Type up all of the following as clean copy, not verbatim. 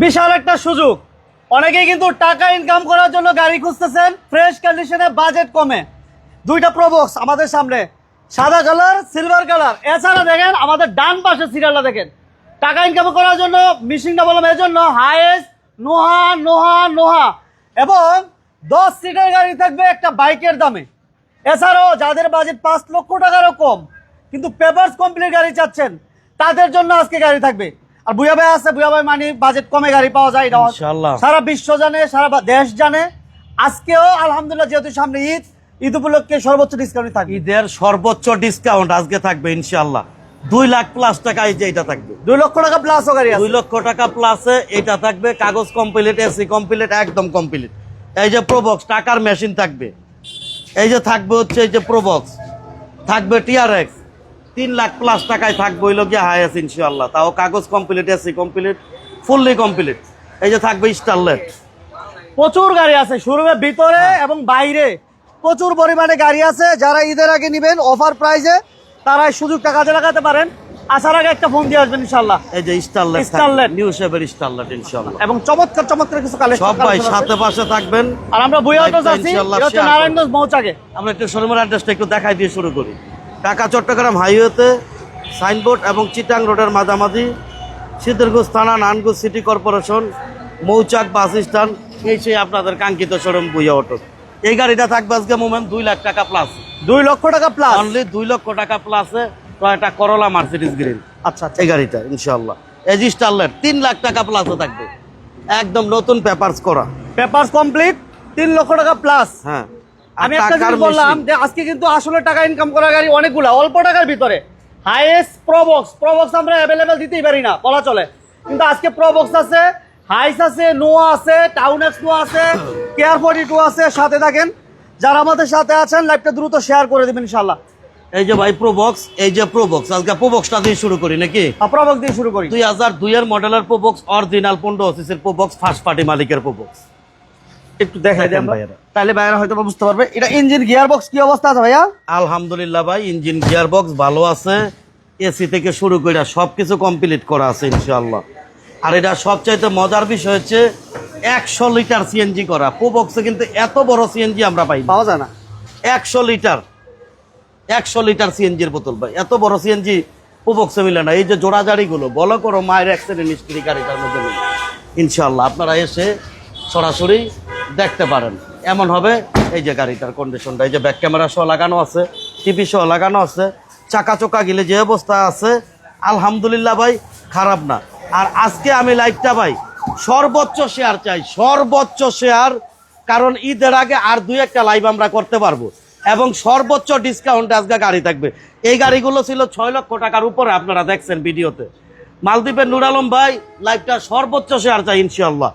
বিশাল একটা সুযোগ। অনেকেই কিন্তু টাকা ইনকাম করার জন্য গাড়ি খুঁজতেছেন, ফ্রেশ কন্ডিশনে, বাজেট কমে। দুইটা প্রোবক্স আমাদের সামনে, সাদা কালার, সিলভার কালার। এছাড়া দেখেন আমাদের ডান পাশে সিরিয়ালটা দেখেন, টাকা ইনকাম করার জন্য মিশিংটা বললাম এর জন্য হাইয়েস্ট নোহা নোহা নোহা, এবং 10 সিটের গাড়ি থাকবে একটা বাইকের দামে। এছাড়াও যাদের বাজেট 5 লক্ষ টাকারও কম কিন্তু পেপারস কমপ্লিট গাড়ি চাচ্ছেন, তাদের জন্য আজকে গাড়ি থাকবে। আর বুয়া ভাই আছে, বুয়া ভাই মানে বাজেট কমে গাড়ি পাওয়া যায়, এটা ইনশাআল্লাহ সারা বিশ্ব জানে, সারা দেশ জানে। আজকেও আলহামদুলিল্লাহ, যেহেতু সামনে ঈদ, ঈদ উপলক্ষে সর্বোচ্চ ডিসকাউন্ট থাকবে। ঈদের সর্বোচ্চ ডিসকাউন্ট আজকে থাকবে ইনশাআল্লাহ। 2 লাখ প্লাস টাকা এই যে এটা থাকবে, 2 লক্ষ টাকা প্লাসও গাড়ি আছে। 2 লক্ষ টাকা প্লাসে এটা থাকবে, কাগজ কমপ্লিট, এসি কমপ্লিট, একদম কমপ্লিট। এই যে প্রোবক্স টাকার মেশিন থাকবে, এই যে থাকবে হচ্ছে এই যে প্রোবক্স থাকবে, টিআরএক্স 3 লাখ প্লাস টাকায় থাকবে, ওই লোক হাইয়েস্ট ইনশাআল্লাহ। তাও কাগজ complete, AC complete, fully complete. এই যে থাকবে স্টারলেট। প্রচুর গাড়ি আছে শোরুমের ভিতরে এবং বাইরে, প্রচুর পরিমাণে গাড়ি আছে। যারা ঈদের আগে নেবেন অফার প্রাইসে, তারা এই সুযোগটা কাজে লাগাতে পারেন। আসার আগে একটা ফোন দিয়ে আসবেন ইনশাআল্লাহ। এই যে স্টারলেট, স্টারলেট নিউ শেপের স্টারলেট ইনশাআল্লাহ, এবং চমৎকার চমৎকার কিছু কালেকশন সব ভাই সাথে পাশে থাকবেন। আর আমরা বুয়াটো যাচ্ছি, ইনশাআল্লাহ এটা হচ্ছে শেয়ার নারায়ণগঞ্জ মৌচাকে। আমরা একটু শোরুমের অ্যাড্রেসটা একটু দেখাই দিয়ে শুরু করি। ঢাকা চট্টগ্রাম হাইওয়েতে সাইনবোর্ড এবং চিটাং রোডের মাঝামাঝি, সিদ্ধিরগঞ্জ থানা, নারায়ণগঞ্জ সিটি কর্পোরেশন, মৌচাক বাস স্ট্যান্ড, এই সেই আপনাদের কাঙ্ক্ষিত শোরুম বুয়া অটো। এই গাড়িটা থাকবে আজকে মোমেন্ট 2 লাখ টাকা প্লাস, 2 লক্ষ টাকা প্লাস, অনলি 2 লক্ষ টাকা প্লাসে টয়োটা করোলা মার্সিডিজ গ্রিন। আচ্ছা এই গাড়িটা ইনশাআল্লাহ এই যে স্টারলেট 3 লাখ টাকা প্লাসে থাকবে, একদম নতুন পেপারস করা, পেপারস কমপ্লিট, 3 লক্ষ টাকা প্লাস। হ্যাঁ। আমি একটা জিনিস বললাম যে আজকে কিন্তু আসলে টাকা ইনকাম করা গাড়ি অনেকগুলা, অল্প টাকার ভিতরে হাইয়েস্ট প্রবক্স আমরা অ্যাভেলেবেল দিতেই পারি না বলা চলে, কিন্তু আজকে প্রবক্স আছে, হাইস আছে, নোয়া আছে, টাউন এক্স নোয়া আছে, কেয়ার 42 আছে। সাথে থাকেন, যারা আমাদের সাথে আছেন লাইভটা দ্রুত শেয়ার করে দিবেন ইনশাআল্লাহ। এই যে ভাই প্রোবক্স, এই যে প্রোবক্স, আজকে প্রোবক্সটা দিয়ে শুরু করি নাকি? প্রবক্স দিয়ে শুরু করি। 2002 এর মডেলের প্রোবক্স, অরিজিনাল 15 সিসির প্রোবক্স, ফার্স্ট পার্টি মালিকের প্রোবক্স। একটু দেখাই দেন ভাইয়া, তাহলে ভাইরা হয়তো বুঝতে পারবে। এটা ইঞ্জিন গিয়ার বক্স কি অবস্থা আছে ভাইয়া? আলহামদুলিল্লাহ ভাই, ইঞ্জিন গিয়ার বক্স ভালো আছে, এসি থেকে শুরু করে সবকিছু কমপ্লিট করা আছে ইনশাআল্লাহ। আর এটা সবচাইতে মজার বিষয় হচ্ছে 100 লিটার সিএনজি করা। প্রোবক্সে কিন্তু এত বড় সিএনজি আমরা পাই, পাওয়া যায় না। 100 লিটার সিএনজির বোতল ভাই, এত বড় সিএনজি প্রোবক্সে মিলে না। এই যে জোড়াজাড়িগুলো বলো করো মায়ের অ্যাক্সিডেন্ট হিস্ট্রি গাড়িটার মধ্যে মিলে ইনশাআল্লাহ। আপনারা এসে সরাসরি দেখতে পারেন, এমন হবে। এই যে গাড়িটার কন্ডিশনটা, এই যে ব্যাক ক্যামেরা সহ লাগানো আছে, টিভি সহ লাগানো আছে, চাকা চোকা গিলে যে অবস্থা আছে আলহামদুলিল্লাহ ভাই, খারাপ না। আর আজকে আমি লাইভটা ভাই সর্বোচ্চ শেয়ার চাই, সর্বোচ্চ শেয়ার, কারণ ঈদের আগে আর 2-1টা লাইভ আমরা করতে পারবো, এবং সর্বোচ্চ ডিসকাউন্ট আজকে গাড়ি থাকবে। এই গাড়িগুলো ছিল 6 লক্ষ টাকার উপরে, আপনারা দেখছেন ভিডিওতে। মালদ্বীপের নুর আলম ভাই, লাইভটা সর্বোচ্চ শেয়ার চাই ইনশাআল্লাহ।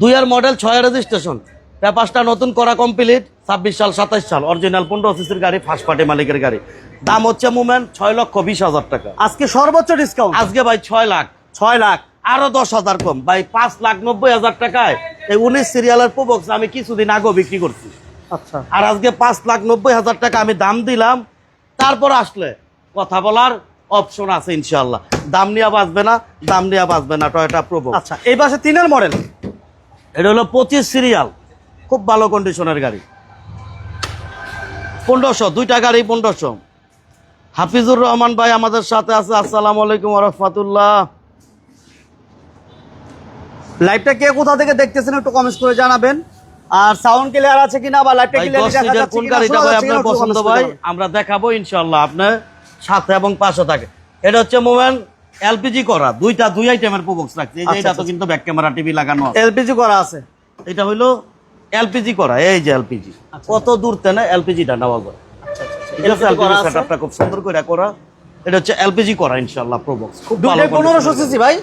2 এর মডেল, 6 এর রেজিস্ট্রেশন, পেপারসটা নতুন করা কমপ্লিট, 26 সাল 27 সাল, অরিজিনাল 15 সিসির গাড়ি, ফার্স্ট পার্টি মালিকের গাড়ি। দাম হচ্ছে মোমেন্ট 6,20,000 টাকা। আজকে সর্বোচ্চ ডিসকাউন্ট আজকে ভাই 6 লাখ, 6 লাখ, আরো 10,000 কম ভাই, 5,90,000 টাকায় এই 19 সিরিয়ালের প্রোবক্স আমি কিছুদিন আগেও বিক্রি করছি। আচ্ছা, আর আজকে 5,90,000 টাকা আমি দাম দিলাম। তারপর আসলে কথা বলার অপশন আছে ইনশাআল্লাহ। দাম নিয়ে বাঁচবে না, দাম নিয়ে বাঁচবে না টয়োটা প্রোবক্স। আচ্ছা, এই পাশে 3 এর মডেল, এটা হলো 25 সিরিয়াল, খুব ভালো কন্ডিশনের গাড়ি, 1500, 2টা গাড়ি 1500। হাফিজুর রহমান ভাই আমাদের সাথে আছে, আসসালামু আলাইকুম ওয়া রাহমাতুল্লাহ। লাইভটা কে কোথা থেকে দেখতেছেন একটু কমেন্টস করে জানাবেন। আর সাউন্ড ক্লিয়ার আছে কিনা, বা লাইভটা ক্লিয়ার দেখা যাচ্ছে কোন কিনা, গাড়িটা ভাই আপনার একটু পছন্দ comments করে ভাই জানাবেন। আমরা দেখাবো ইনশাআল্লাহ, আপনার সাথে এবং পাশে থাকে। এটা হচ্ছে মোমেন্ট এলপিজি করা, 2 আইটেমের প্রোবক্স রাখছি। এই যে এটা তো কিন্তু ব্যাক ক্যামেরা টিভি লাগানো আছে, এলপিজি করা আছে। এটা হলো এলপিজি করা, এই যে এলপিজি, কত দূর তেনে এলপিজিটা নেওয়া যায়। ঠিক আছে, এলপিজি সেটআপটা খুব সুন্দর করে করা। এটা হচ্ছে এলপিজি করা ইনশাআল্লাহ প্রোবক্স, খুব ভালো। 1500 সিসি ভাই,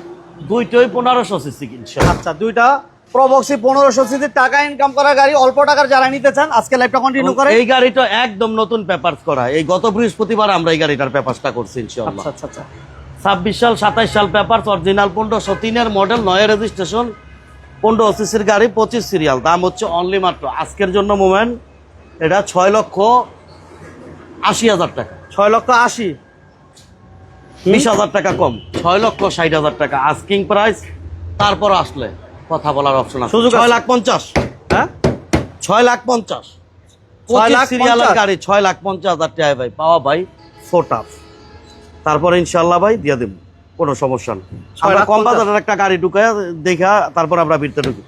2টাই 1500 সিসি ইনশাআল্লাহ। আচ্ছা, 2টা প্রবক্সি 1500 সিসি, টাকা ইনকাম করা গাড়ি, অল্প টাকার যারা নিতে চান আজকে লাইভটা কন্টিনিউ করে। এই গাড়িটা একদম নতুন পেপারস করা, এই গত বৃহস্পতিবার আমরা এই গাড়িটার পেপারসটা করছি ইনশাআল্লাহ। আচ্ছা আচ্ছা, 26 সাল 27 সাল পেপারস, অরিজিনাল 1503 এর মডেল, 9 এর রেজিস্ট্রেশন, 15 সিসির গাড়ি, 25 সিরিয়াল। দাম হচ্ছে অনলি মাত্র আজকের জন্য মোমেন্ট এটা 6,80,000 টাকা। 6,80,000, 20,000 টাকা কম, 6,60,000 টাকা আস্কিং প্রাইস। তারপর আসলে কথা বলার অপশন আছে। সুযোগ আছে। 6,50,000, হ্যাঁ 6,50,000 6,50,000 সিরিয়ালের গাড়ি 6,50,000 টাকা ভাই পাওয়া ভাই ফোটাফ। তারপরে ইনশাল্লাহ ভাই দিয়ে দেব, কোনো সমস্যা নেই। আমরা কম 6,50,000 বাজারের একটা গাড়ি ঢুকায় দেখা তারপর আমরা ভিড়তে ঢুকি।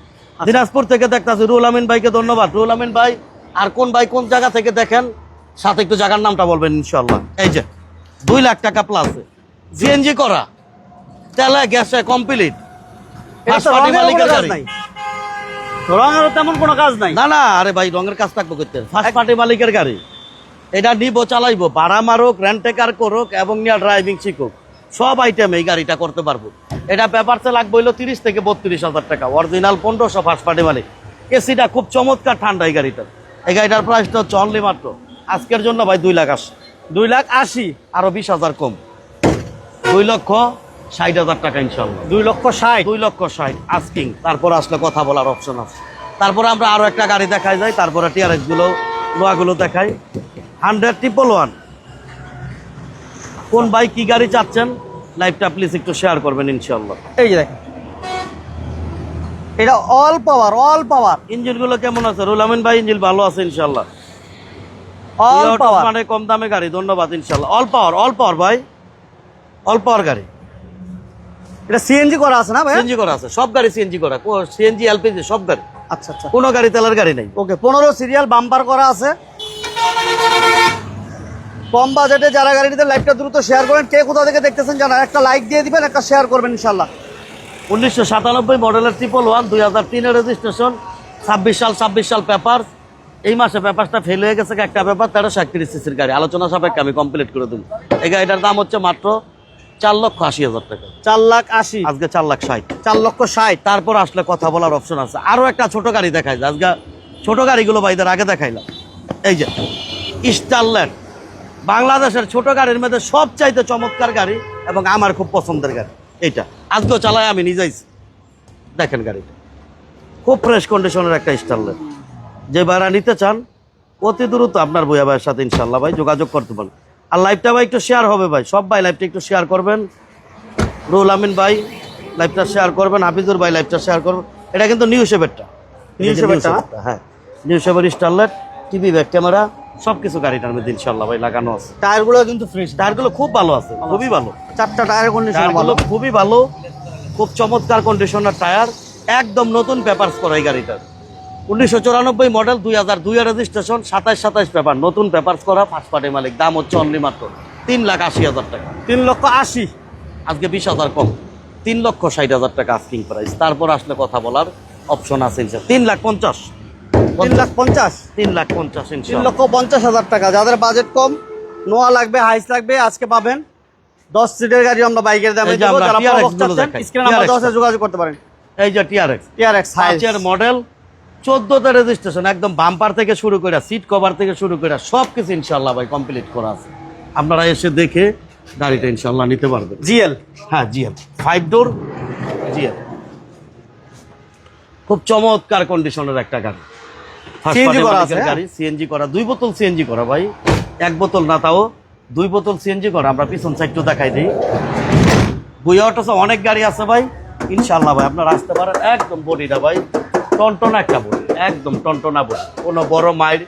দিনাজপুর থেকে দেখতেছি রুহুল আমিন ভাইকে ধন্যবাদ। রুহুল আমিন ভাই আর কোন ভাই কোন জায়গা থেকে দেখেন, সাথে একটু জায়গার নামটা বলবেন ইনশাল্লাহ। এই যে 2 লাখ টাকা প্লাস সিএনজি করা, তেলে গ্যাসে কমপ্লিট, এটা তো রঙের কোনো কাজ নাই, রঙের তেমন কোনো কাজ নাই। না না, আরে ভাই রঙের কাজ থাকবো করতে, ফার্স্ট পার্টি মালিকের গাড়ি। এটা নিবো, চালাইবো, ভাড়া মারুক, রেন্টেকার করুক এবং নিয়ে ড্রাইভিং শিখুক, সব আইটেম এই গাড়িটা করতে পারবো। এটা পেপারসে লাগবে হইলো 30 থেকে 32,000 টাকা, অরিজিনাল 1500 ফার্স্ট পার্টি মালিক। এসিটা খুব চমৎকার ঠান্ডা এই গাড়িটার। এই গাড়িটার প্রাইসটা হচ্ছে অনলি মাত্র আজকের জন্য ভাই 2,80,000, 2,80,000, আরো 20,000 কম, 2,60,000 টাকা ইনশাল্লাহ। 2,60,000, 2,60,000 আস্কিং। তারপর আসলে কথা বলার অপশন আছে। তারপরে আমরা আরো একটা গাড়ি দেখাই যাই, তারপরে টিআরএক্স গুলো নোয়াগুলো দেখাই। 100,111 কোন ভাই কি গাড়ি চাচ্ছেন, লাইভটা প্লিজ একটু শেয়ার করবেন ইনশাল্লাহ। এই যে দেখেন এটা অল পাওয়ার, অল পাওয়ার, ইঞ্জিন গুলো কেমন আছে রুহুল আমিন ভাই? ইঞ্জিন ভালো আছে ইনশাল্লাহ। অল পাওয়ার, মানে কম দামে গাড়ি, ধন্যবাদ ইনশাল্লাহ। অল পাওয়ার, অল পাওয়ার ভাই, অল পাওয়ার গাড়ি। এটা সিএনজি করা আছে না ভাই? সিএনজি করা আছে, সব গাড়ি সিএনজি করা, সিএনজি এলপিজি সব গাড়ি। আচ্ছা আচ্ছা, কোনো গাড়ি তেলের গাড়ি নাই। ওকে। 15 সিরিয়াল বাম্পার করা আছে। কম বাজেটে যারা গাড়ি নিতে, লাইভটা দ্রুত শেয়ার করেন। কে কোথা থেকে দেখতেছেন জানা, একটা লাইক দিয়ে দিবেন, একটা শেয়ার করবেন ইনশাল্লাহ। 1997 মডেলের 111, 2003 রেজিস্ট্রেশন, 26 সাল পেপার। এই মাসে পেপারটা ফেল হয়ে গেছে, একটা পেপার 1331 সিসির গাড়ি। আলোচনা সাপেক্ষে আমি কমপ্লিট করে দেবো। এই গাড়িটার দাম হচ্ছে মাত্র 4,80,000 টাকা। 4,80,000, আজকে 4,60,000। 4,60,000। তারপর আসলে কথা বলার অপশন আছে। আরো একটা ছোট গাড়ি দেখাই যায়, আজকে ছোট গাড়িগুলো ভাইদের আগে দেখাইলাম। এই যে স্টারলেট, বাংলাদেশের ছোট গাড়ির মধ্যে সবচাইতে চমৎকার গাড়ি এবং আমার খুব পছন্দের গাড়ি এইটা। আজকেও চালাই, আমি নিজেইছি। দেখেন গাড়িটা খুব ফ্রেশ কন্ডিশনের একটা স্টারলেট। যে ভাড়া নিতে চান অতি দ্রুত আপনার বইয়া ভাইয়ের সাথে ইনশাল্লাহ ভাই যোগাযোগ করতে পারেন। আর লাইভটা ভাই একটু শেয়ার হবে ভাই, সব ভাই লাইভটা একটু শেয়ার করবেন। রুহুল আমিন ভাই লাইভটা শেয়ার করবেন, হাফিজুর ভাই লাইভটা শেয়ার করবেন। এটা কিন্তু নিউ শেপেরটা, হ্যাঁ নিউ শেপের স্টারলেট, টিভি ব্যাক ক্যামেরা সবকিছু গাড়িটার মধ্যে ইনশাল্লাহ ভাই লাগানো আছে। টায়ারগুলো কিন্তু ফ্রেশ, টায়ারগুলো খুব ভালো আছে, খুবই ভালো। 4টা টায়ার কন্ডিশন টায়ারগুলো ভালো, খুবই ভালো, খুব চমৎকার কন্ডিশনের টায়ার, একদম নতুন পেপারস করা এই গাড়িটার। 1994 মডেল, 2002 রেজিস্ট্রেশন, 27 পেপার, নতুন পেপারস করা, ফার্স্ট পার্টি মালিক। দাম হচ্ছে অনলি মাত্র 3,80,000 টাকা। 3,80,000, আজকে 20,000 কম, 3,60,000 টাকা আস্কিং প্রাইস। তারপর আসলে কথা বলার অপশন আছে ইনশাল্লাহ। 3,50,000, 3,50,000, 3,50,000 ইনশাল্লাহ। 3,50,000 টাকা। যাদের বাজেট কম, নোয়া লাগবে, হাইস লাগবে, আজকে পাবেন। 10 সিটের গাড়ি আমরা বাইকের দামে এই যে দেব। আমরা যারা TRX প্রবক্স গুলো চাচ্ছেন দেখাই, স্ক্রিনে নাম্বার TRX 10 এ যোগাযোগ করতে পারেন। এই যে টিআরএক্স, TRX হাইস 5 মডেল, 14তে রেজিস্ট্রেশন, একদম বাম্পার থেকে শুরু করে সিট কভার থেকে শুরু করে সবকিছু ইনশাল্লাহ ভাই কমপ্লিট করা আছে। আপনারা এসে দেখে গাড়িটা ইনশাল্লাহ নিতে পারবেন। জিএল, হ্যাঁ জিএল 5 ডোর জিএল, খুব চমৎকার কন্ডিশনের একটা গাড়ি। CNG করা আছে, গাড়ি সিএনজি করা, 2 বোতল সিএনজি করা ভাই, 1 বোতল না, তাও 2 বোতল সিএনজি করা। আমরা পিছন সাইডটা দেখাই দিই। বুয়া অটোসে অনেক গাড়ি আছে ভাই ইনশাল্লাহ ভাই, আপনারা আসতে পারেন। একদম বডিটা ভাই টনটনা একটা বডি, একদম টনটনা বডি, কোনো বড় মাইর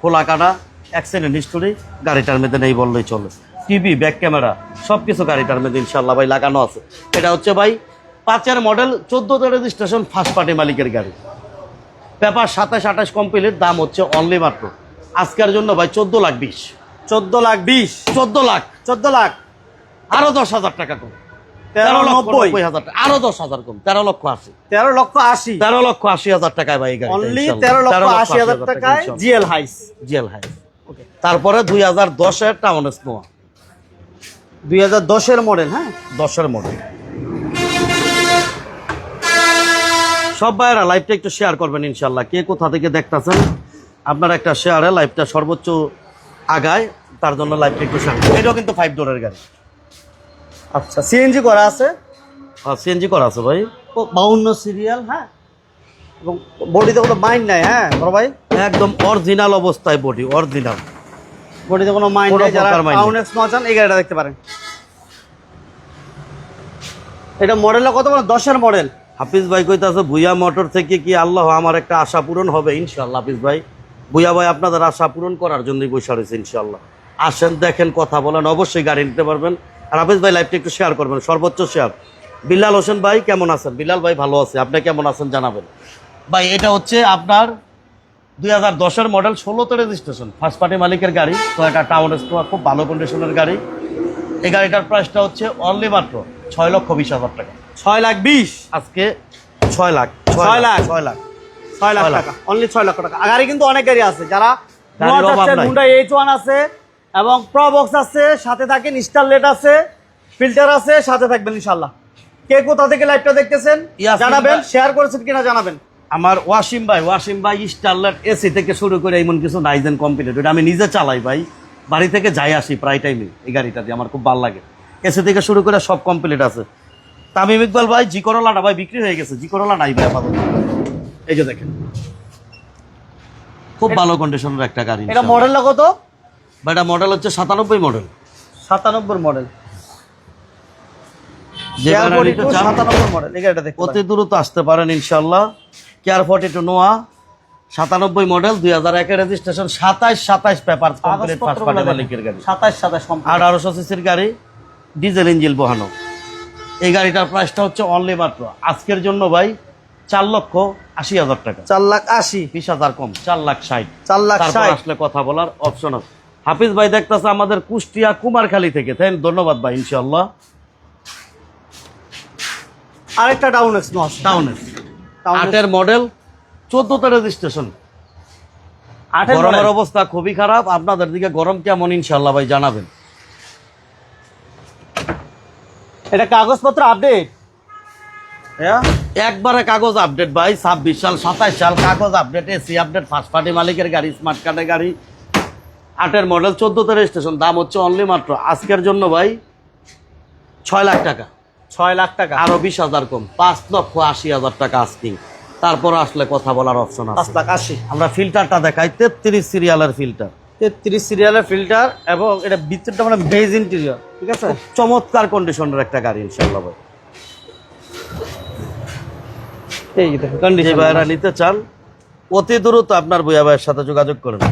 খোলা কাটা অ্যাক্সিডেন্ট হিস্টোরি গাড়িটার মধ্যে নেই বললেই চলে। টিভি ব্যাক ক্যামেরা সবকিছু গাড়িটার মধ্যে ইনশাল্লাহ ভাই লাগানো আছে। এটা হচ্ছে ভাই 5 মডেল, 14তে রেজিস্ট্রেশন, ফার্স্ট পার্টি মালিকের গাড়ি। Paper 27-28 complete. দাম হচ্ছে অনলি মাত্র আজকের জন্য ভাই 14,20,000, 14,20,000, 14 লাখ, 14 লাখ, আরো 10,000 টাকা কম, 13,90,000, আরো 10,000 কম, 13,80,000, 13,80,000, 13,80,000 টাকায় ভাই গাড়ি অনলি 13,80,000 টাকায় জিএল হাইস। GL high. তারপরে 2010-এর টাউন স্নোয়া, 2010 এর মডেল, হ্যাঁ 10-এর মডেল। সব ভাইয়েরা লাইভটা একটু শেয়ার করবেন ইনশাল্লাহ। কে কোথা থেকে দেখতেছেন আপনার একটা শেয়ারে লাইভটা সর্বোচ্চ আগায়, তার জন্য লাইভটা একটু শেয়ার। এটাও কিন্তু 5 ডোরের গাড়ি। আচ্ছা, সিএনজি করা আছে, সিএনজি করা আছে ভাই, 52 সিরিয়াল, হ্যাঁ, এবং বডিতে কোনো মাইন্ড নাই, হ্যাঁ বড় ভাই, একদম অরিজিনাল অবস্থায় বডি, অরিজিনাল বডিতে কোনো মাইন্ড কোনো নাই। যারা প্রকার mind নেই। টাউন এক্স মাচান এই গাড়িটা দেখতে পারেন। এটা মডেলটা কত বড়? 10 এর মডেল, হাফিজ ভাই কইতাছে ভুইয়া মোটর থেকে কি আল্লাহ আমার একটা আশা পূরণ হবে ইনশাআল্লাহ। হাফিজ ভাই, ভুইয়া ভাই আপনাদের আশা পূরণ করার জন্যই বসে রয়েছে ইনশাআল্লাহ। আসেন, দেখেন, কথা বলেন, অবশ্যই গাড়ি নিতে পারবেন। আর হাফিজ ভাই লাইভটা একটু শেয়ার করবেন, সর্বোচ্চ শেয়ার। বিলাল হোসেন ভাই কেমন আছেন? বিলাল ভাই ভালো আছে, আপনি কেমন আছেন জানাবেন ভাই। এটা হচ্ছে আপনার 2010-এর মডেল, 16তে রেজিস্ট্রেশন, ফার্স্ট পার্টি মালিকের গাড়ি। তো এটা টাউন স্টোর, খুব ভালো কন্ডিশনের গাড়ি। এই গাড়িটার প্রাইসটা হচ্ছে অনলি মাত্র 6,20,000 টাকা। 6,20,000 আজকে 6 লাখ 6 লাখ 6 লাখ 6 লাখ টাকা, অনলি 6 লাখ টাকা। গাড়ি কিন্তু অনেক গাড়ি আছে, যারা গাড়ির অভাব নাই। হুন্ডা H1 আছে এবং প্রবক্স আছে, সাথে থাকেন স্টারলেট আছে, ফিল্টার আছে, সাথে থাকবেন ইনশাআল্লাহ। কে কোথা থেকে লাইভটা দেখতেছেন ইয়াসিন জানাবেন, ভাই। শেয়ার করেছেন কিনা জানাবেন। আমার ওয়াসিম ভাই স্টারলাইট এসি থেকে শুরু করে এমন কিছু নাইজেন কমপ্লিট, এটা আমি নিজে চালাই ভাই, বাড়ি থেকে যাই আসি প্রায় টাইমে এই গাড়িটা দিয়ে, আমার খুব ভালো লাগে। এসি থেকে শুরু করে সব কমপ্লিট আছে। তামিম ইকবাল ভাই, জি করলাটা ভাই বিক্রি হয়ে গেছে, জি করলা নাই ভাই আপাতত। এই যে দেখেন, খুব ভালো কন্ডিশনের একটা গাড়ি। এটা মডেলটা কত? ভাই এটা মডেল হচ্ছে 97 মডেল। 97 মডেল, যে গাড়িটা 97 মডেল। এই গাড়িটা দেখতে অতি দ্রুত আসতে পারেন ইনশাল্লাহ। কেয়ার 42 নোয়া, 97 মডেল, 2001-এর registration, 27 paper complete, first party মালিকের গাড়ি, 27 কমপ্লিট। 1800 সিসির গাড়ি, ডিজেল ইঞ্জিন বহানো। এই গাড়িটার প্রাইসটা হচ্ছে অনলি মাত্র আজকের জন্য ভাই 4,80,000 টাকা। 4,80,000, 20,000 কম, 4,60,000। 4,60,000 তারপর আসলে কথা বলার অপশন আছে। হাফিজ ভাই দেখতেছে আমাদের কুষ্টিয়া কুমারখালী থেকে, ধন্যবাদ ভাই ইনশাল্লাহ। আরেকটা টাউন এক্স নো আছে, টাউনে 8-এর মডেল, 14তে রেজিস্ট্রেশন। 8 গরমের অবস্থা খুবই খারাপ, আপনাদের দিকে গরম কেমন ইনশাল্লাহ ভাই জানাবেন। এটা কাগজপত্র আপডেট, হ্যাঁ একবারে কাগজ আপডেট ভাই, 26 সাল 27 সাল কাগজ update, AC update, first party মালিকের গাড়ি, স্মার্ট কার্ডের গাড়ি, 8-এর মডেল, 14তে রেজিস্ট্রেশন। দাম হচ্ছে অনলি মাত্র আজকের জন্য ভাই 6 লাখ টাকা। 6 লাখ টাকা, আরো 20,000 কম, 5,80,000 টাকা আস্কিং। তারপর আসলে কথা বলার অপশন আছে। 5,80,000। আমরা ফিল্টারটা দেখাই, 33 সিরিয়ালের ফিল্টার, 33 সিরিয়ালের ফিল্টার এবং এটা ভিতরটা মানে বেজ ইন্টেরিয়র, ঠিক আছে। চমৎকার কন্ডিশনের একটা গাড়ি ইনশাআল্লাহ ভাই। এই দেখুন যে কন্ডিশন। ভাইরা নিতে চান অতি দ্রুত আপনার ভুয়া ভাইয়ের সাথে যোগাযোগ করেন।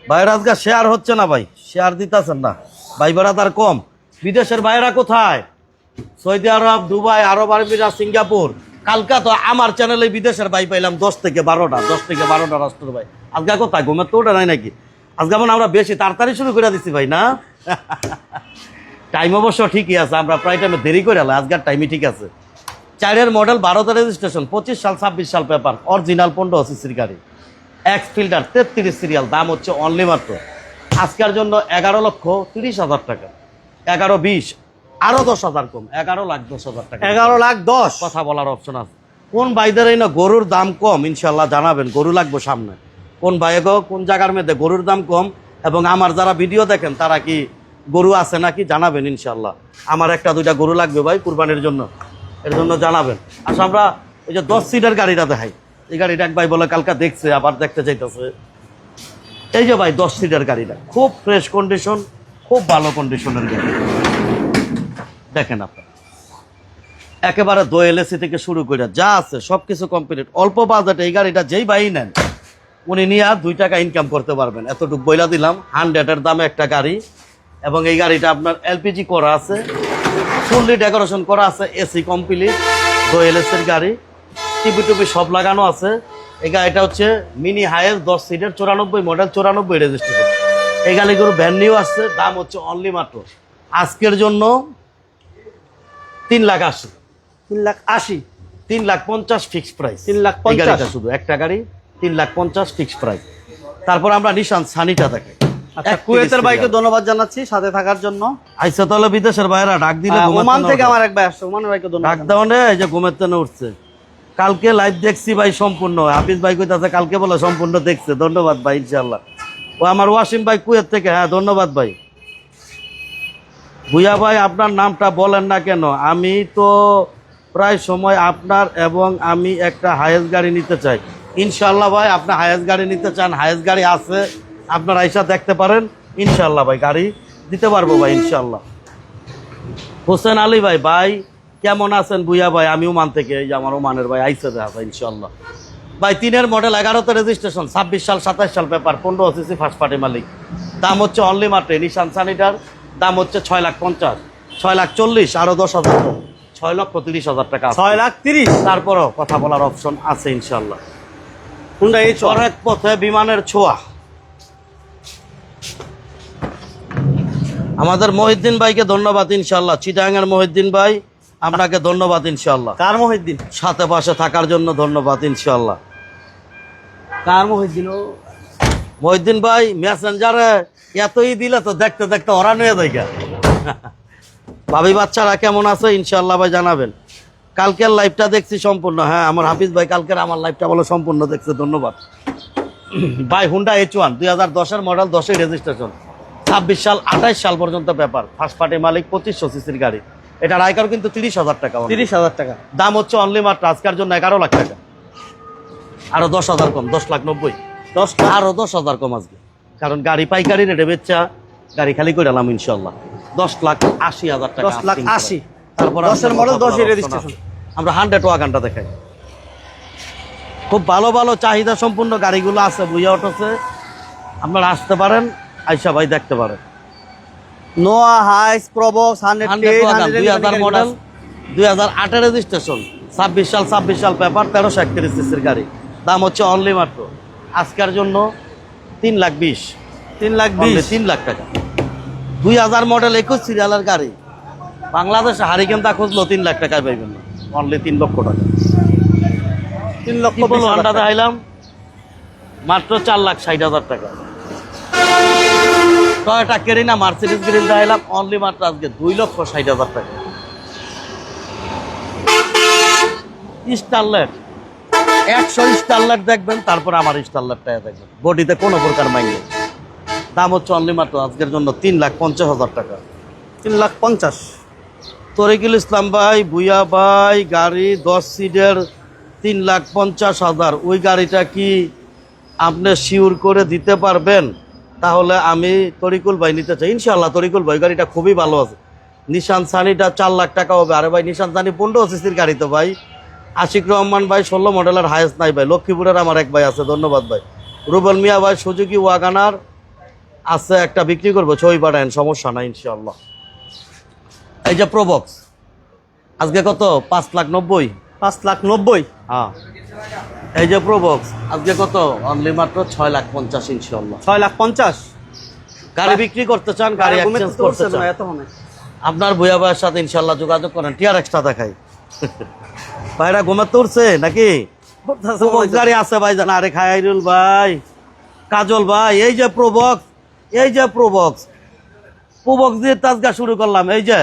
ভাইয়ের আজকে শেয়ার হচ্ছে না ভাই, শেয়ার দিতেছেন না ভাই, ভাড়া তার কম। বিদেশের ভাইয়েরা কোথায়? সৌদি আরব, দুবাই, আরব আমিরাত, সিঙ্গাপুর। কালকা তো আমার চ্যানেলে বিদেশের ভাই পাইলাম 10 থেকে 12টা রাষ্ট্রের ভাই। আজকে কোথায়? ঘুমের তো ওটা নাই নাকি? আজকে যেমন আমরা বেশি তাড়াতাড়ি শুরু করে দিচ্ছি ভাই, না টাইম অবশ্য ঠিকই আছে, আমরা প্রায় টাইমে দেরি করে এলাম, আজকের টাইমই ঠিক আছে। 4-এর মডেল, 12তে রেজিস্ট্রেশন, 25 সাল 26 সাল পেপার, অরিজিনাল 15 সিসির গাড়ি, এক্স ফিল্টার, 33 সিরিয়াল। দাম হচ্ছে অনলি মাত্র আজকের জন্য 11,30,000 টাকা। 11,20,000, আরো 10,000 কম, 11,10,000 টাকা। 11,10,000। কথা বলার অপশন আছে। কোন ভাইদের এই না গরুর দাম কম ইনশাল্লাহ জানাবেন, গরু লাগবে সামনে। কোন ভাই গো, কোন জায়গার মধ্যে গরুর দাম কম, এবং আমার যারা ভিডিও দেখেন তারা কি গরু আছে নাকি জানাবেন ইনশাল্লাহ। আমার 1-2টা গরু লাগবে ভাই কুরবানির জন্য, এর জন্য জানাবেন। আচ্ছা, আমরা ওই যে 10 সিটার গাড়িটা দেখাই। এই গাড়িটা এক ভাই বলে কালকে দেখছে, আবার দেখতে চাইতেছে। এই যে ভাই 10 সিটার গাড়িটা, খুব ফ্রেশ কন্ডিশন, খুব ভালো কন্ডিশনের গাড়ি। দেখেন আপনার একেবারে দোয়েল এসি থেকে শুরু করে যা আছে সবকিছু কমপ্লিট, অল্প বাজেটে এই গাড়িটা যেই ভাই নেন উনি নিয়ে 2 টাকা ইনকাম করতে পারবেন। এতটুকু বইলা দিলাম, 100-এর দামে একটা গাড়ি। এবং এই গাড়িটা আপনার এলপিজি করা আছে, ফুললি ডেকোরেশন করা আছে, এসি কমপ্লিট, দোয়েল এসির গাড়ি, টিভি টুপি সব লাগানো আছে। এই গাড়িটা হচ্ছে মিনি হাইয়েস্ট 10 সিটের, 94 মডেল, 94 রেজিস্ট্রেশন। এই গাড়িগুলো ভ্যান নিউ আসছে। দাম হচ্ছে অনলি মাত্র আজকের জন্য 3,80,000। 3,80,000, 3,50,000 ফিক্স প্রাইস। 3,50,000 শুধু একটা গাড়ি, 3,50,000 ফিক্স প্রাইস। তারপর আমরা নিশান সানিটা দেখি। আচ্ছা, কুয়েতের ভাইকে ধন্যবাদ জানাচ্ছি সাথে থাকার জন্য। আইসা তাহলে বিদেশের ভাইরা ডাক দিলে ওমান থেকে আমার এক ভাই আসছে, ওমানের ভাইকে ডাক ধন্যবাদ। দেওয়া এই যে ঘুমের তেনে উঠছে। কালকে লাইভ দেখছি ভাই সম্পূর্ণ, হাফিজ ভাই কইতাছে কালকে বলে সম্পূর্ণ দেখছে। ধন্যবাদ ভাই ইনশাআল্লাহ। ও আমার ওয়াসিম ভাই কুয়েত থেকে, হ্যাঁ ধন্যবাদ ভাই। ভুইয়া ভাই আপনার নামটা বলেন না কেন? আমি তো প্রায় সময় আপনার এবং আমি একটা হায়েস্ট গাড়ি নিতে চাই। ইনশাআল্লাহ ভাই, আপনি হায়েস্ট গাড়ি নিতে চান, হায়েস্ট গাড়ি আছে, আপনার আইসা দেখতে পারেন ইনশাআল্লাহ ভাই, গাড়ি দিতে পারবো ভাই ইনশাআল্লাহ। হোসেন আলী ভাই, ভাই কেমন আছেন বুইয়া ভাই? আমি ওমান থেকে, এই যে আমার ওমানের ভাই আইসে দেখা ইনশাল্লাহ। ভাই 3-এর মডেল, 11তে রেজিস্ট্রেশন, 26 সাল 27 সাল পেপার, 15 সিসি ফার্স্ট পার্টি মালিক। দাম হচ্ছে অনলি মাত্র নিশান সানিটার দাম হচ্ছে 6,50,000, 6,40,000, আরো 10,000, 6,30,000 টাকা। 6,30,000। তারপরও কথা বলার অপশন আছে ইনশাল্লাহ। কোনটা এই চরেক পথে বিমানের ছোঁয়া। আমাদের মহিউদ্দিন ভাইকে ধন্যবাদ ইনশাল্লাহ। চিটাগাঙ্গের মহিউদ্দিন ভাই, আপনাকে ধন্যবাদ ইনশাল্লাহ। কার মহিউদ্দিন? সাথে পাশে থাকার জন্য ধন্যবাদ ইনশাল্লাহ। কার মহিউদ্দিন? ও মহিউদ্দিন ভাই মেসেঞ্জারে এতই দিলে তো দেখতে দেখতে ওরান হয়ে যায়। ভাবি বাচ্চারা কেমন আছে ইনশাল্লাহ ভাই জানাবেন। কালকের লাইভটা দেখছি সম্পূর্ণ। হ্যাঁ, আমার হাফিজ ভাই কালকের আমার লাইভটা বলো সম্পূর্ণ দেখছে, ধন্যবাদ ভাই। হুন্ডা H1 2010-এর মডেল, 10-এর রেজিস্ট্রেশন, 26 সাল 28 সাল পর্যন্ত পেপার, ফার্স্ট পার্টি মালিক, 2500 সিসির গাড়ি। এটা আয়কর কিন্তু 30,000 টাকা। 30,000 টাকা দাম হচ্ছে অনলি মাত্র আজকের জন্য 11 লাখ টাকা। আরো 10,000 কম, 10,90,000। 10 লাখ। আরো 10,000 কম আজকে, কারণ গাড়ি পাইকারি রেটে বেচা, গাড়ি খালি করে এলাম ইনশাল্লাহ। 10,80,000 টাকা। 10,80,000। তারপর 10-এর মডেল, 10-এর রেজিস্ট্রেশন। আমরা 100 ওয়াগানটা দেখাই। খুব ভালো ভালো চাহিদা সম্পূর্ণ গাড়িগুলো আছে বুইয়া অটোসে, আপনারা আসতে পারেন, আইসা ভাই দেখতে পারেন। নোয়া হাইস প্রবক্স 2000 মডেল, 2008-এর রেজিস্ট্রেশন, 26 সাল পেপার, 1331 সিসির গাড়ি। দাম হচ্ছে অনলি মাত্র আজকের জন্য 3,20,000, 3 লাখ টাকা। 2000 মডেল 21 সিরিয়ালের গাড়ি, বাংলাদেশে হারিকেন তা খুঁজলো 3 লাখ টাকায় পাইবেন না, অনলি 3 লক্ষ টাকা। 3,20,000 টাকা। দেখাইলাম মাত্র 4,60,000 টাকা। টয়োটা কেরিনা মার্সিডিজ গ্রিন দেখাইলাম অনলি মাত্র আজকে 2,60,000 টাকা। স্টারলেট 100 স্টারলেট দেখবেন, তারপর আমার স্টারলেটটা দেখবেন, বডিতে কোনো প্রকার মাইন নেই। দাম হচ্ছে অনলি মাত্র আজকের জন্য 3,50,000 টাকা। 3,50,000। তরিকুল ইসলাম ভাই, বুইয়া ভাই, গাড়ি 10 সিটের 3,50,000। ওই গাড়িটা কি আপনি শিওর করে দিতে পারবেন? তাহলে আমি তরিকুল ভাই নিতে চাই ইনশাল্লাহ। তরিকুল ভাই গাড়িটা খুবই ভালো আছে। নিশান সানিটা 4 লাখ টাকা হবে। আরে ভাই নিশান সানি 15 সিসির গাড়ি তো ভাই। আশিক রহমান ভাই 16 মডেলের হায়েস্ট নাই ভাই, লক্ষ্মীপুরের আমার এক ভাই আছে, ধন্যবাদ ভাই। রুবেল মিয়া ভাই সুজুকি ওয়াগানার আছে একটা, বিক্রি করবো, ছবি পাঠায়েন, সমস্যা নাই ইনশাল্লাহ। এই যে প্রবক্স আজকে কত? 5,90,000। 5,90,000। হ্যাঁ, এই যে প্রবক্স আজকে কত? অনলি মাত্র 6,50,000 ইনশাল্লাহ। 6,50,000। গাড়ি বিক্রি করতে চান, গাড়ি এক্সচেঞ্জ করতে চান, আপনার ভুয়া ভাইয়ের সাথে ইনশাল্লাহ যোগাযোগ করেন। টিয়ার এক্সট্রা দেখাই ভাইরা ঘুমাতে উঠছে নাকি? প্রবক্স গাড়ি আছে ভাই জানা। আরে খায়রুল ভাই, কাজল ভাই, এই যে প্রবক্স, এই যে প্রবক্স দিয়ে তাজগা শুরু করলাম। এই যে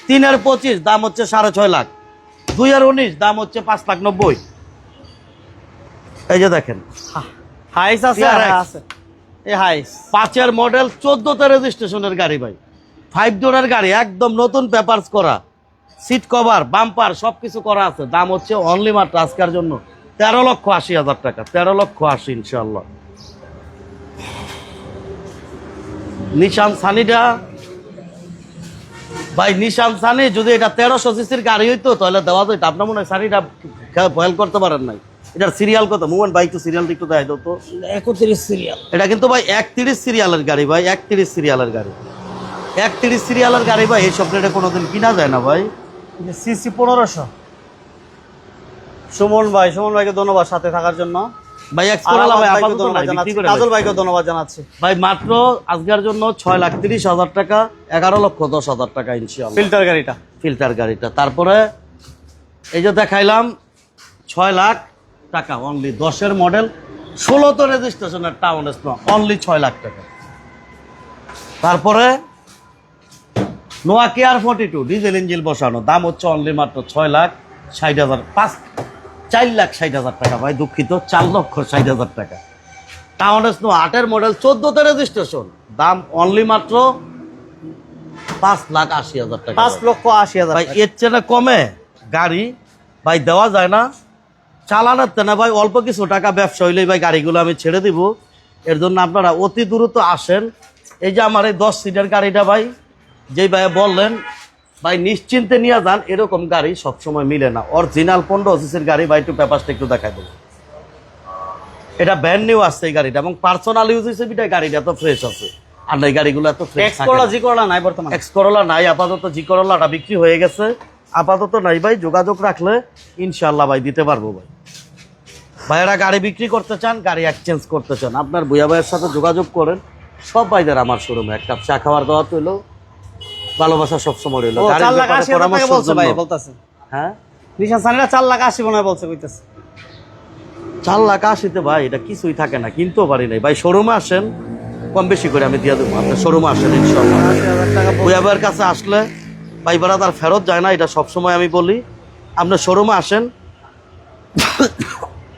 3-এর 25 দাম হচ্ছে 6.5 লাখ, 2-এর 19 দাম হচ্ছে 5,90,000। এই যে দেখেন হাইস আছে, আছে এই হাইস 5-এর মডেল, 14তে রেজিস্ট্রেশনের গাড়ি ভাই, 5 ডোরের গাড়ি, একদম নতুন পেপারস করা, সিট কভার, বাম্পার সবকিছু করা আছে। দাম হচ্ছে অনলি মাত্র আজকের জন্য 13,80,000 টাকা। 13,80,000 ইনশাল্লাহ। নিশান সানিটা ভাই, নিশান সানি যদি এটা 1300 সিসির গাড়ি হইতো তাহলে দেওয়া যেত। আপনার মনে হয় সানিটা ভয়েল করতে পারেন নাই? এটার সিরিয়াল কত? মোহন ভাই একটু সিরিয়াল একটু দেয় তো। 31 সিরিয়াল। এটা কিন্তু ভাই 31 সিরিয়ালের গাড়ি ভাই, 31 সিরিয়ালের গাড়ি, 31 সিরিয়ালের গাড়ি ভাই। এই সব রেটে কোনোদিন কিনা যায় না ভাই। সিসি 1500। সুমন ভাইকে ধন্যবাদ সাথে থাকার জন্য ভাই। কাজল ভাইকে ধন্যবাদ জানাচ্ছি ভাই। মাত্র আজকের জন্য 6,30,000 টাকা, 11,10,000 টাকা ইনশাআল্লাহ। ফিল্টার গাড়িটা, ফিল্টার গাড়িটা। তারপরে এই যে দেখাইলাম 6 লাখ টাকা অনলি, 10-এর মডেল, 16তে রেজিস্ট্রেশনের টাউন স্নো, অনলি 6 লাখ টাকা। তারপরে নোয়া কেয়ার 42 ডিজেল ইঞ্জিন বসানো, দাম হচ্ছে অনলি মাত্র 6,60,000, 4,60,000 টাকা ভাই, দুঃখিত, 4,60,000 টাকা। টাউন স্নো 8-এর মডেল, 14তে রেজিস্ট্রেশন, দাম অনলি মাত্র 5,80,000 টাকা। 5,80,000 ভাই। এর চেয়ে কমে গাড়ি ভাই দেওয়া যায় না, চালানোর তেনা ভাই। অল্প কিছু টাকা ব্যবসা হইলেই ভাই গাড়িগুলো আমি ছেড়ে দিব। এর জন্য আপনারা অতি দ্রুত আসেন। এই যে আমার এই 10 সিটের গাড়িটা ভাই, যেই ভাই বললেন ভাই নিশ্চিন্তে নিয়ে যান, এরকম গাড়ি সবসময় মিলে না। অরিজিনাল 15 সিসির গাড়ি ভাই, একটু পেপারটা একটু দেখাই দেবো। এটা ব্র্যান্ড নিউ আসছে এই গাড়িটা, এবং পার্সোনাল ইউজ হিসেবে গাড়িটা এত ফ্রেশ আছে। আর এই গাড়িগুলো এত ফ্রেশ এক্স করলা জি করলা নাই বর্তমানে? এক্স করলা নাই আপাতত, জি করলাটা বিক্রি হয়ে গেছে, আপাতত নাই ভাই। যোগাযোগ রাখলে ইনশাল্লাহ ভাই দিতে পারবো ভাই। ভাইয়েরা গাড়ি বিক্রি করতে চান, গাড়ি এক্সচেঞ্জ করতে চান, আপনার ভুয়া ভাইয়ের সাথে যোগাযোগ করেন। সব ভাইদের আমার শোরুমে এক কাপ চা খাওয়ার দাওয়াত হইলো, ভালোবাসা সবসময় রইলো। 4,80,000 টাকা বলছে ভাই, বলতেছে। হ্যাঁ, নিশান সানিরা 4,80,000 মনে হয় বলছে, কইতেছে। 4,80,000 ভাই এটা কিছুই থাকে না, কিনতেও পারি নাই ভাই। শোরুমে আসেন, কম বেশি করে আমি দিয়ে দেবো। আপনার শোরুমে আসেন ইনশাল্লাহ। 80,000 টাকা ভুয়া ভাইয়ের কাছে আসলে ভাই ভাড়া তার ফেরত যায় না, এটা সবসময় আমি বলি। আপনার শোরুমে আসেন,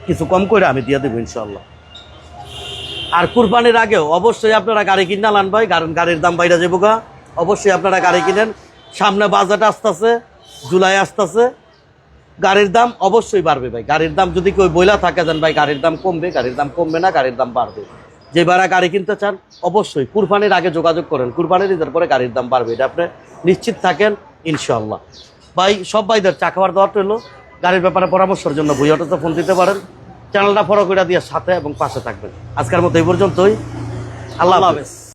কিছু কম করে আমি দিয়ে দেবো ইনশাল্লাহ। আর কুরবানির আগেও অবশ্যই আপনারা গাড়ি কিনা লান ভাই, কারণ গাড়ির দাম বাইরে যাবো গা। অবশ্যই আপনারা গাড়ি কিনেন, সামনে বাজেট আসতেছে, জুলাই আসতেছে, গাড়ির দাম অবশ্যই বাড়বে ভাই। গাড়ির দাম যদি কেউ বইলা থাকে যান ভাই গাড়ির দাম কমবে, গাড়ির দাম কমবে না, গাড়ির দাম বাড়বে। যে ভাড়া গাড়ি কিনতে চান অবশ্যই কুরবানির আগে যোগাযোগ করেন, কুরবানির ঈদের পরে গাড়ির দাম বাড়বে, এটা আপনি নিশ্চিত থাকেন ইনশাল্লাহ। ভাই সব ভাইদের চা খাবার দেওয়ার হলো, গাড়ির ব্যাপারে পরামর্শের জন্য ভুইয়া অটোতে ফোন দিতে পারেন। চ্যানেলটা ফলো করে দিয়ে সাথে এবং পাশে থাকবেন। আজকের মতো এই পর্যন্তই, আল্লাহ হাফেজ।